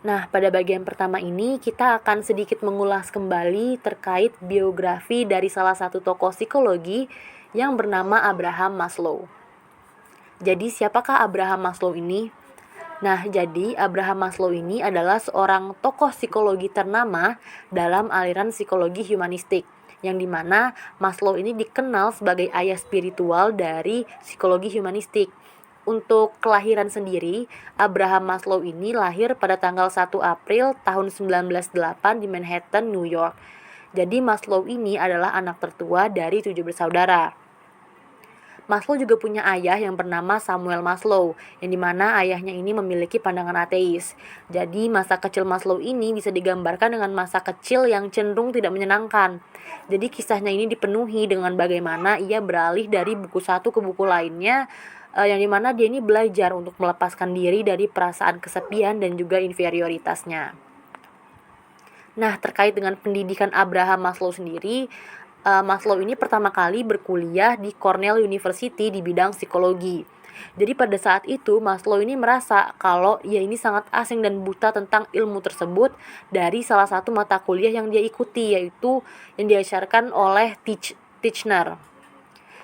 Nah, pada bagian pertama ini kita akan sedikit mengulas kembali terkait biografi dari salah satu tokoh psikologi yang bernama Abraham Maslow. Jadi, siapakah Abraham Maslow ini? Nah, jadi Abraham Maslow ini adalah seorang tokoh psikologi ternama dalam aliran psikologi humanistik, yang dimana Maslow ini dikenal sebagai ayah spiritual dari psikologi humanistik. Untuk kelahiran sendiri, Abraham Maslow ini lahir pada tanggal 1 April tahun 1908 di Manhattan, New York. Jadi Maslow ini adalah anak tertua dari 7 bersaudara. Maslow juga punya ayah yang bernama Samuel Maslow, yang dimana ayahnya ini memiliki pandangan ateis. Jadi masa kecil Maslow ini bisa digambarkan dengan masa kecil yang cenderung tidak menyenangkan. Jadi kisahnya ini dipenuhi dengan bagaimana ia beralih dari buku satu ke buku lainnya, yang dimana dia ini belajar untuk melepaskan diri dari perasaan kesepian dan juga inferioritasnya. Nah, terkait dengan pendidikan Abraham Maslow sendiri, Maslow ini pertama kali berkuliah di Cornell University di bidang psikologi. Jadi pada saat itu Maslow ini merasa kalau ia ini sangat asing dan buta tentang ilmu tersebut dari salah satu mata kuliah yang dia ikuti, yaitu yang diajarkan oleh Titchener.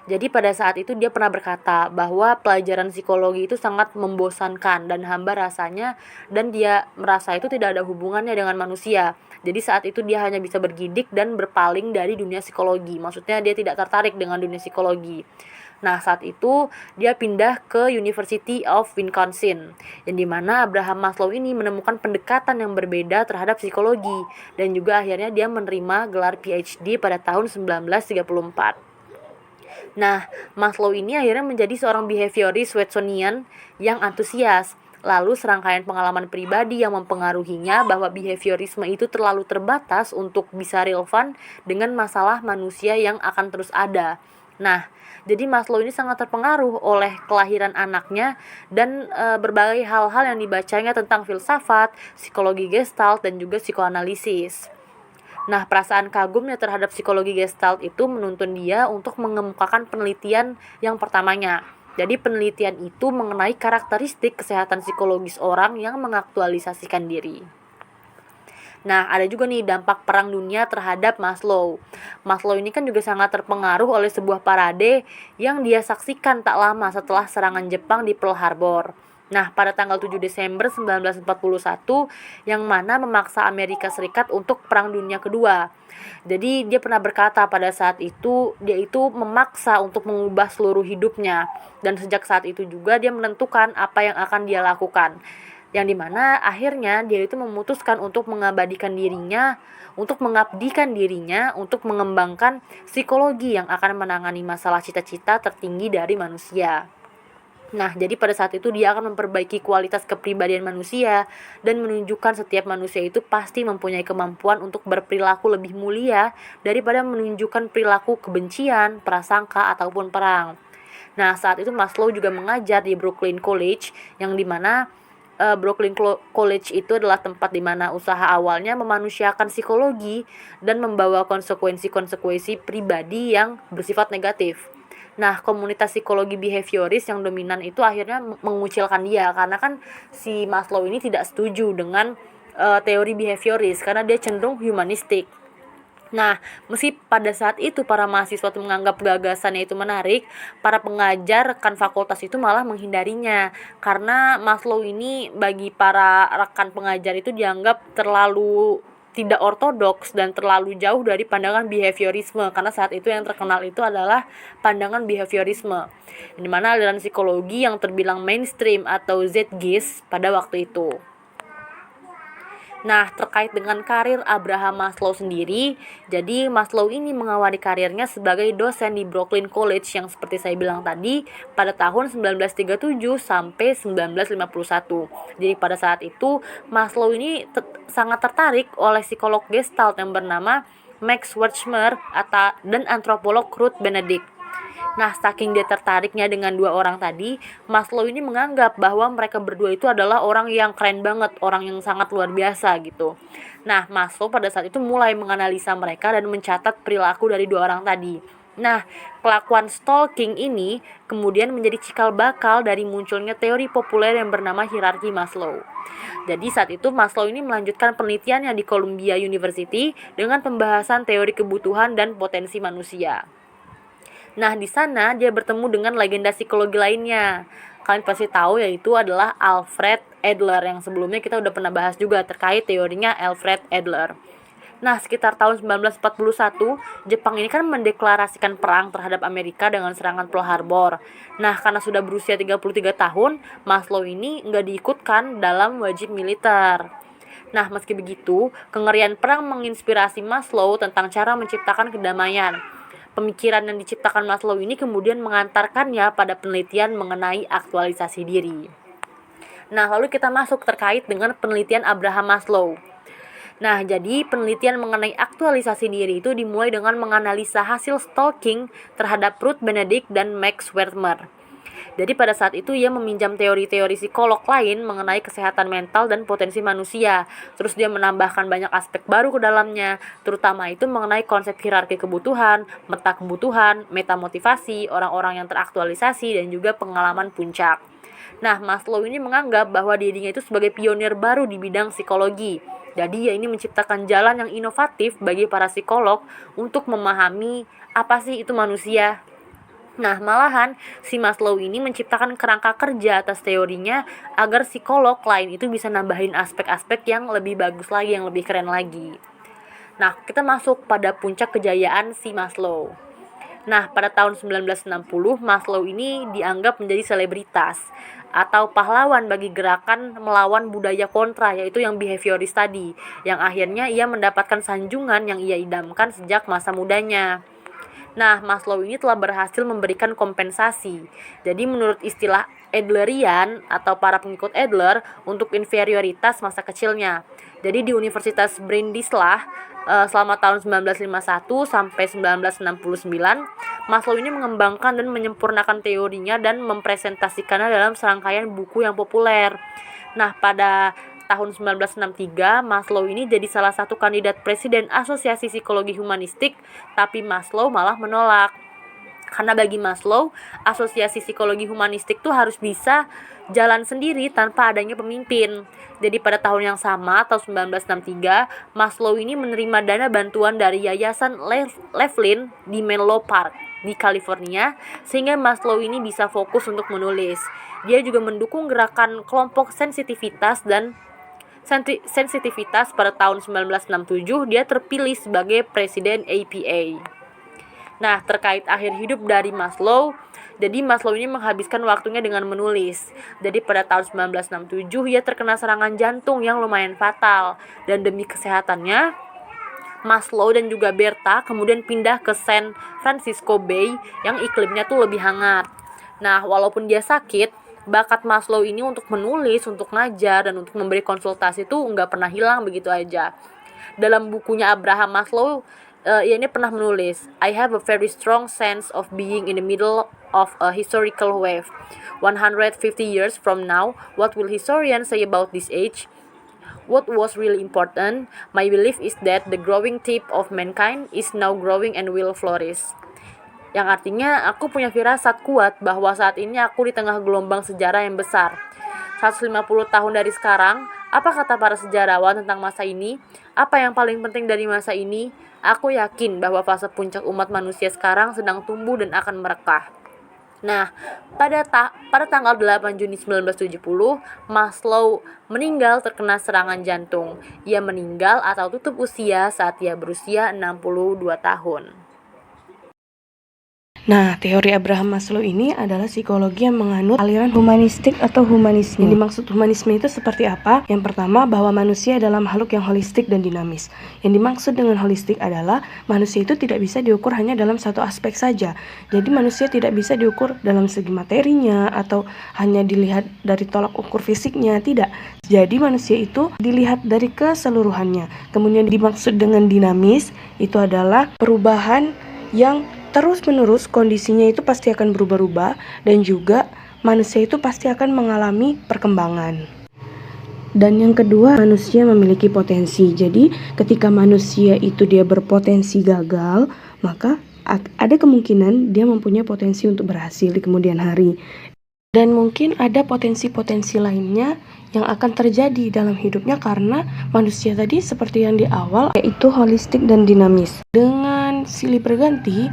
Jadi pada saat itu dia pernah berkata bahwa pelajaran psikologi itu sangat membosankan dan hamba rasanya, dan dia merasa itu tidak ada hubungannya dengan manusia. Jadi saat itu dia hanya bisa bergidik dan berpaling dari dunia psikologi. Maksudnya dia tidak tertarik dengan dunia psikologi. Nah, saat itu dia pindah ke University of Wisconsin, yang dimana Abraham Maslow ini menemukan pendekatan yang berbeda terhadap psikologi, dan juga akhirnya dia menerima gelar PhD pada tahun 1934. Nah, Maslow ini akhirnya menjadi seorang behaviorist Watsonian yang antusias. Lalu serangkaian pengalaman pribadi yang mempengaruhinya bahwa behaviorisme itu terlalu terbatas untuk bisa relevan dengan masalah manusia yang akan terus ada. Nah, jadi Maslow ini sangat terpengaruh oleh kelahiran anaknya dan berbagai hal-hal yang dibacanya tentang filsafat, psikologi Gestalt, dan juga psikoanalisis. Nah, perasaan kagumnya terhadap psikologi Gestalt itu menuntun dia untuk mengemukakan penelitian yang pertamanya. Jadi penelitian itu mengenai karakteristik kesehatan psikologis orang yang mengaktualisasikan diri. Nah, ada juga nih dampak Perang Dunia terhadap Maslow. Maslow ini kan juga sangat terpengaruh oleh sebuah parade yang dia saksikan tak lama setelah serangan Jepang di Pearl Harbor. Nah, pada tanggal 7 Desember 1941, yang mana memaksa Amerika Serikat untuk Perang Dunia Kedua. Jadi dia pernah berkata pada saat itu, dia itu memaksa untuk mengubah seluruh hidupnya. Dan sejak saat itu juga dia menentukan apa yang akan dia lakukan. Yang dimana akhirnya dia itu memutuskan untuk mengabadikan dirinya, untuk mengabdikan dirinya, untuk mengembangkan psikologi yang akan menangani masalah cita-cita tertinggi dari manusia. Nah, jadi pada saat itu dia akan memperbaiki kualitas kepribadian manusia dan menunjukkan setiap manusia itu pasti mempunyai kemampuan untuk berperilaku lebih mulia daripada menunjukkan perilaku kebencian, prasangka, ataupun perang. Nah, saat itu Maslow juga mengajar di Brooklyn College, yang dimana Brooklyn College itu adalah tempat dimana usaha awalnya memanusiakan psikologi dan membawa konsekuensi-konsekuensi pribadi yang bersifat negatif. Nah, komunitas psikologi behavioris yang dominan itu akhirnya mengucilkan dia, karena kan si Maslow ini tidak setuju dengan teori behavioris karena dia cenderung humanistik. Nah, meski pada saat itu para mahasiswa itu menganggap gagasannya itu menarik, para pengajar rekan fakultas itu malah menghindarinya, karena Maslow ini bagi para rekan pengajar itu dianggap terlalu tidak ortodoks dan terlalu jauh dari pandangan behaviorisme, karena saat itu yang terkenal itu adalah pandangan behaviorisme, di mana aliran psikologi yang terbilang mainstream atau Zeitgeist pada waktu itu. Nah, terkait dengan karir Abraham Maslow sendiri, jadi Maslow ini mengawali karirnya sebagai dosen di Brooklyn College yang seperti saya bilang tadi pada tahun 1937 sampai 1951. Jadi pada saat itu Maslow ini sangat tertarik oleh psikolog Gestalt yang bernama Max Wertheimer dan antropolog Ruth Benedict. Nah, saking dia tertariknya dengan dua orang tadi, Maslow ini menganggap bahwa mereka berdua itu adalah orang yang keren banget, orang yang sangat luar biasa gitu. Nah, Maslow pada saat itu mulai menganalisa mereka dan mencatat perilaku dari dua orang tadi. Nah, kelakuan stalking ini kemudian menjadi cikal bakal dari munculnya teori populer yang bernama hierarki Maslow. Jadi saat itu Maslow ini melanjutkan penelitiannya di Columbia University dengan pembahasan teori kebutuhan dan potensi manusia. Nah, di sana dia bertemu dengan legenda psikologi lainnya. Kalian pasti tahu, yaitu adalah Alfred Adler, yang sebelumnya kita udah pernah bahas juga terkait teorinya Alfred Adler. Nah, sekitar tahun 1941, Jepang ini kan mendeklarasikan perang terhadap Amerika dengan serangan Pearl Harbor. Nah, karena sudah berusia 33 tahun, Maslow ini nggak diikutkan dalam wajib militer. Nah, meski begitu, kengerian perang menginspirasi Maslow tentang cara menciptakan kedamaian. Pemikiran yang diciptakan Maslow ini kemudian mengantarkannya pada penelitian mengenai aktualisasi diri. Nah, lalu kita masuk terkait dengan penelitian Abraham Maslow. Nah, jadi penelitian mengenai aktualisasi diri itu dimulai dengan menganalisa hasil stalking terhadap Ruth Benedict dan Max Wertheimer. Jadi pada saat itu ia meminjam teori-teori psikolog lain mengenai kesehatan mental dan potensi manusia. Terus dia menambahkan banyak aspek baru ke dalamnya, terutama itu mengenai konsep hierarki kebutuhan, meta kebutuhan, metamotivasi, orang-orang yang teraktualisasi, dan juga pengalaman puncak. Nah, Maslow ini menganggap bahwa dirinya itu sebagai pionir baru di bidang psikologi. Jadi ya ini menciptakan jalan yang inovatif bagi para psikolog untuk memahami apa sih itu manusia. Nah, malahan si Maslow ini menciptakan kerangka kerja atas teorinya agar psikolog lain itu bisa nambahin aspek-aspek yang lebih bagus lagi, yang lebih keren lagi. Nah, kita masuk pada puncak kejayaan si Maslow. Nah, pada tahun 1960, Maslow ini dianggap menjadi selebritas atau pahlawan bagi gerakan melawan budaya kontra, yaitu yang behavioris tadi, yang akhirnya ia mendapatkan sanjungan yang ia idamkan sejak masa mudanya. Nah, Maslow ini telah berhasil memberikan kompensasi. Jadi menurut istilah Adlerian atau para pengikut Adler untuk inferioritas masa kecilnya. Jadi di Universitas Brindislah selama tahun 1951 sampai 1969, Maslow ini mengembangkan dan menyempurnakan teorinya dan mempresentasikannya dalam serangkaian buku yang populer. Nah, pada tahun 1963, Maslow ini jadi salah satu kandidat presiden Asosiasi Psikologi Humanistik, tapi Maslow malah menolak. Karena bagi Maslow, Asosiasi Psikologi Humanistik tuh harus bisa jalan sendiri tanpa adanya pemimpin. Jadi pada tahun yang sama, tahun 1963, Maslow ini menerima dana bantuan dari Yayasan Laughlin di Menlo Park di California, sehingga Maslow ini bisa fokus untuk menulis. Dia juga mendukung gerakan kelompok sensitivitas dan pada tahun 1967 dia terpilih sebagai presiden APA. Nah, terkait akhir hidup dari Maslow, jadi Maslow ini menghabiskan waktunya dengan menulis. Jadi pada tahun 1967 ia terkena serangan jantung yang lumayan fatal, dan demi kesehatannya Maslow dan juga Bertha kemudian pindah ke San Francisco Bay yang iklimnya tuh lebih hangat. Nah, walaupun dia sakit, bakat Maslow ini untuk menulis, untuk ngajar, dan untuk memberi konsultasi tuh nggak pernah hilang begitu aja. Dalam bukunya Abraham Maslow, ia ini pernah menulis, I have a very strong sense of being in the middle of a historical wave. 150 years from now, what will historians say about this age? What was really important? My belief is that the growing tip of mankind is now growing and will flourish. Yang artinya, aku punya firasat kuat bahwa saat ini aku di tengah gelombang sejarah yang besar. 150 tahun dari sekarang, apa kata para sejarawan tentang masa ini? Apa yang paling penting dari masa ini? Aku yakin bahwa fase puncak umat manusia sekarang sedang tumbuh dan akan merekah. Nah, pada tanggal 8 Juni 1970, Maslow meninggal terkena serangan jantung. Ia meninggal atau tutup usia saat ia berusia 62 tahun. Nah, teori Abraham Maslow ini adalah psikologi yang menganut aliran humanistik atau humanisme. Yang dimaksud humanisme itu seperti apa? Yang pertama, bahwa manusia adalah makhluk yang holistik dan dinamis. Yang dimaksud dengan holistik adalah manusia itu tidak bisa diukur hanya dalam satu aspek saja. Jadi manusia tidak bisa diukur dalam segi materinya atau hanya dilihat dari tolak ukur fisiknya, tidak. Jadi manusia itu dilihat dari keseluruhannya. Kemudian dimaksud dengan dinamis itu adalah perubahan yang terus-menerus, kondisinya itu pasti akan berubah-ubah, dan juga manusia itu pasti akan mengalami perkembangan. Dan yang kedua, manusia memiliki potensi. Jadi ketika manusia itu dia berpotensi gagal, maka ada kemungkinan dia mempunyai potensi untuk berhasil di kemudian hari. Dan mungkin ada potensi-potensi lainnya yang akan terjadi dalam hidupnya karena manusia tadi seperti yang di awal, yaitu holistik dan dinamis. Dengan silih berganti,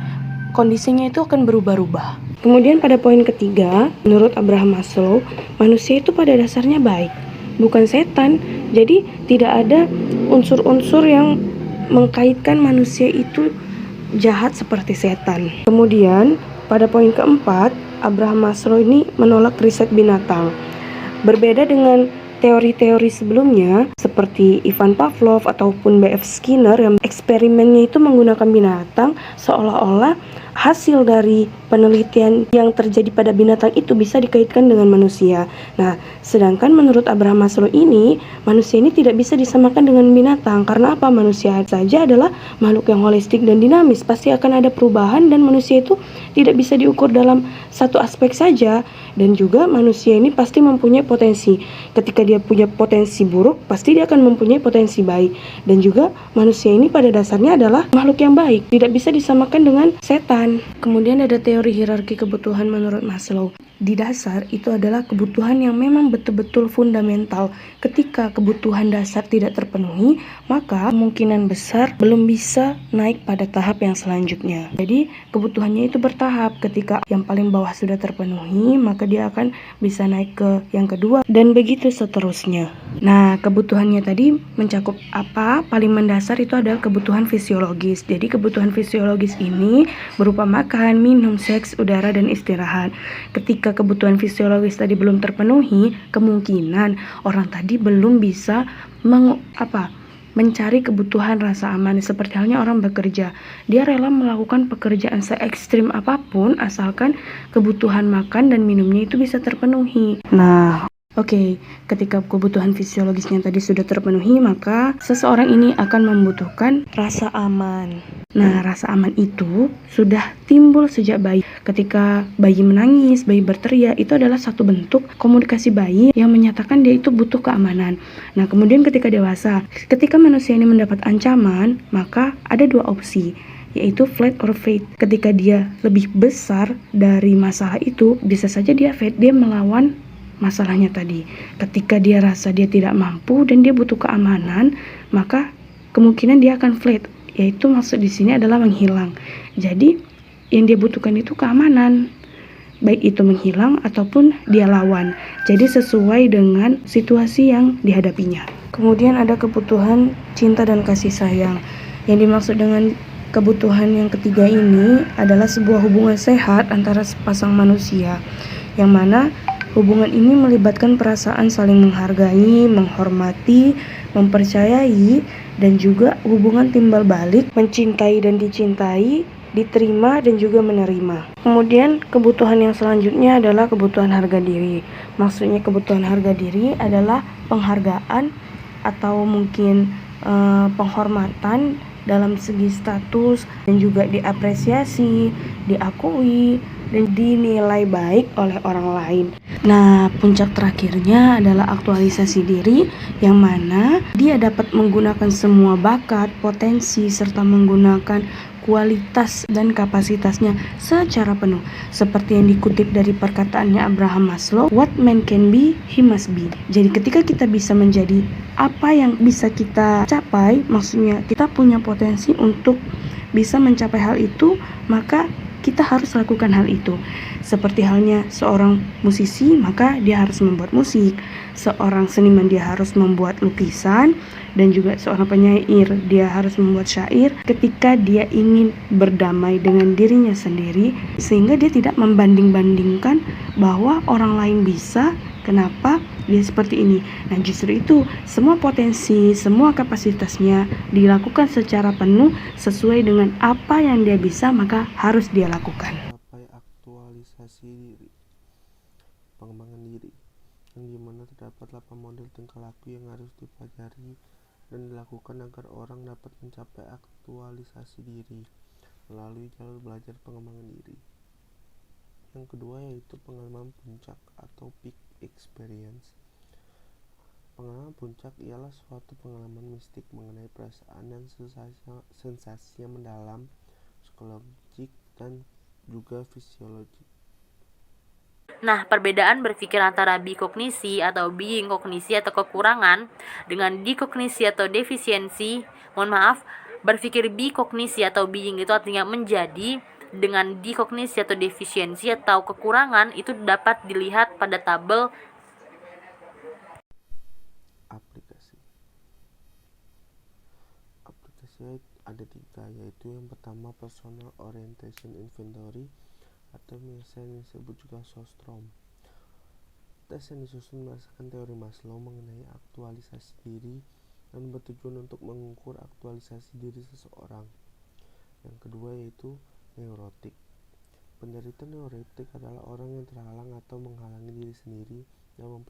kondisinya itu akan berubah-ubah. Kemudian pada poin ketiga, menurut Abraham Maslow, manusia itu pada dasarnya baik, bukan setan. Jadi tidak ada unsur-unsur yang mengkaitkan manusia itu jahat seperti setan. Kemudian pada poin keempat, Abraham Maslow ini menolak riset binatang. Berbeda dengan teori-teori sebelumnya seperti Ivan Pavlov ataupun B.F. Skinner yang eksperimennya itu menggunakan binatang, seolah-olah hasil dari penelitian yang terjadi pada binatang itu bisa dikaitkan dengan manusia. Nah, sedangkan menurut Abraham Maslow ini, manusia ini tidak bisa disamakan dengan binatang. Karena apa? Manusia saja adalah makhluk yang holistik dan dinamis. Pasti akan ada perubahan dan manusia itu tidak bisa diukur dalam satu aspek saja. Dan juga manusia ini pasti mempunyai potensi. Ketika dia punya potensi buruk, pasti dia akan mempunyai potensi baik. Dan juga manusia ini pada dasarnya adalah makhluk yang baik, tidak bisa disamakan dengan setan. Kemudian ada teori hierarki kebutuhan menurut Maslow. Di dasar itu adalah kebutuhan yang memang betul-betul fundamental. Ketika kebutuhan dasar tidak terpenuhi, maka kemungkinan besar belum bisa naik pada tahap yang selanjutnya. Jadi kebutuhannya itu bertahap. Ketika yang paling bawah sudah terpenuhi, maka dia akan bisa naik ke yang kedua dan begitu seterusnya. Nah, kebutuhannya tadi mencakup apa? Paling mendasar itu adalah kebutuhan fisiologis. Jadi kebutuhan fisiologis ini berupa makan, minum, seks, udara, dan istirahat. Ketika kebutuhan fisiologis tadi belum terpenuhi, kemungkinan orang tadi belum bisa mencari kebutuhan rasa aman. Seperti halnya orang bekerja, dia rela melakukan pekerjaan se-ekstrim apapun asalkan kebutuhan makan dan minumnya itu bisa terpenuhi. Nah, ketika kebutuhan fisiologisnya tadi sudah terpenuhi, maka seseorang ini akan membutuhkan rasa aman. Nah, rasa aman itu sudah timbul sejak bayi. Ketika bayi menangis, bayi berteriak, itu adalah satu bentuk komunikasi bayi yang menyatakan dia itu butuh keamanan. Nah, kemudian ketika dewasa, ketika manusia ini mendapat ancaman, maka ada dua opsi, yaitu flight or fight. Ketika dia lebih besar dari masalah itu, bisa saja dia fight, dia melawan masalahnya tadi. Ketika dia rasa dia tidak mampu dan dia butuh keamanan, maka kemungkinan dia akan flight, yaitu maksud di sini adalah menghilang. Jadi yang dia butuhkan itu keamanan, baik itu menghilang ataupun dia lawan. Jadi sesuai dengan situasi yang dihadapinya. Kemudian ada kebutuhan cinta dan kasih sayang. Yang dimaksud dengan kebutuhan yang ketiga ini adalah sebuah hubungan sehat antara sepasang manusia, yang mana hubungan ini melibatkan perasaan saling menghargai, menghormati, mempercayai, dan juga hubungan timbal balik, mencintai dan dicintai, diterima dan juga menerima. Kemudian kebutuhan yang selanjutnya adalah kebutuhan harga diri. Maksudnya kebutuhan harga diri adalah penghargaan atau mungkin penghormatan dalam segi status dan juga diapresiasi, diakui, dan dinilai baik oleh orang lain. Nah, puncak terakhirnya adalah aktualisasi diri, yang mana dia dapat menggunakan semua bakat, potensi, serta menggunakan kualitas dan kapasitasnya secara penuh. Seperti yang dikutip dari perkataannya Abraham Maslow, what man can be, he must be. Jadi ketika kita bisa menjadi apa yang bisa kita capai, maksudnya kita punya potensi untuk bisa mencapai hal itu, maka kita harus lakukan hal itu. Seperti halnya seorang musisi, maka dia harus membuat musik. Seorang seniman, dia harus membuat lukisan. Dan juga seorang penyair, dia harus membuat syair. Ketika dia ingin berdamai dengan dirinya sendiri, sehingga dia tidak membanding-bandingkan bahwa orang lain bisa, kenapa dia seperti ini. Nah, justru itu semua potensi, semua kapasitasnya dilakukan secara penuh sesuai dengan apa yang dia bisa, maka harus dia lakukan. Aktualisasi diri, pengembangan diri, yang dimana terdapat 8 model tingkah laku yang harus dipelajari dan dilakukan agar orang dapat mencapai aktualisasi diri melalui jalur belajar pengembangan diri. Yang kedua yaitu pengalaman puncak atau peak experience. Pengalaman puncak ialah suatu pengalaman mistik mengenai perasaan dan sensasi yang mendalam, psikologik, dan juga fisiologik. Nah, perbedaan berpikir antara bikognisi atau being kognisi atau kekurangan dengan dikognisi atau defisiensi, berpikir bikognisi atau being itu artinya menjadi, dengan dikognisi atau defisiensi atau kekurangan itu dapat dilihat pada tabel Aplikasinya ada 3, yaitu yang pertama Personal Orientation Inventory atau biasa yang disebut juga SOSTROM. Tes yang disusun berdasarkan teori Maslow mengenai aktualisasi diri dan bertujuan untuk mengukur aktualisasi diri seseorang. Yang kedua yaitu neurotik. Penderita neurotik adalah orang yang terhalang atau menghalangi diri sendiri dan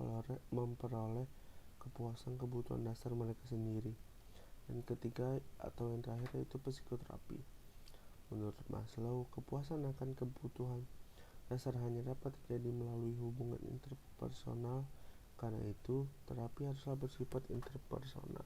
memperoleh kepuasan kebutuhan dasar mereka sendiri. Dan ketiga atau yang terakhir yaitu psikoterapi. Menurut Maslow, kepuasan akan kebutuhan dasar hanya dapat terjadi melalui hubungan interpersonal. Karena itu, terapi haruslah bersifat interpersonal.